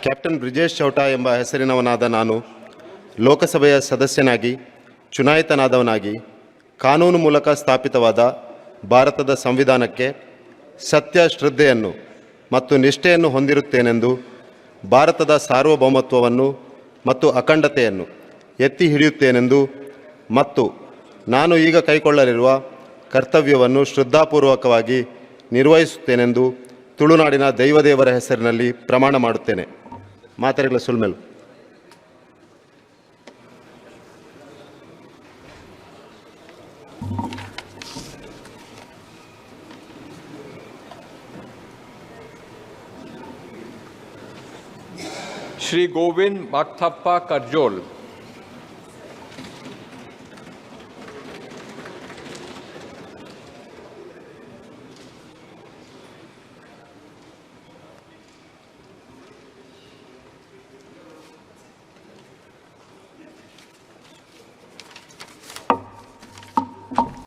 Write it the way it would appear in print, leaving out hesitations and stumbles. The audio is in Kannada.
ಕ್ಯಾಪ್ಟನ್ ಬ್ರಿಜೇಶ್ ಚೌಟಾ ಎಂಬ ಹೆಸರಿನವನಾದ ನಾನು ಲೋಕಸಭೆಯ ಸದಸ್ಯನಾಗಿ ಚುನಾಯಿತನಾದವನಾಗಿ ಕಾನೂನು ಮೂಲಕ ಸ್ಥಾಪಿತವಾದ ಭಾರತದ ಸಂವಿಧಾನಕ್ಕೆ ಸತ್ಯ ಶ್ರದ್ಧೆಯನ್ನು ಮತ್ತು ನಿಷ್ಠೆಯನ್ನು ಹೊಂದಿರುತ್ತೇನೆಂದು ಭಾರತದ ಸಾರ್ವಭೌಮತ್ವವನ್ನು ಮತ್ತು ಅಖಂಡತೆಯನ್ನು ಎತ್ತಿ ಹಿಡಿಯುತ್ತೇನೆಂದು ಮತ್ತು ನಾನು ಈಗ ಕೈಗೊಳ್ಳಲಿರುವ ಕರ್ತವ್ಯವನ್ನು ಶ್ರದ್ಧಾಪೂರ್ವಕವಾಗಿ ನಿರ್ವಹಿಸುತ್ತೇನೆಂದು ತುಳುನಾಡಿನ ದೈವದೇವರ ಹೆಸರಿನಲ್ಲಿ ಪ್ರಮಾಣ ಮಾಡುತ್ತೇನೆ. ಮಾತೆರೆಗಳ ಸುಲ್ಮೆಲು. Shri Govind Bhaktappa Karjol.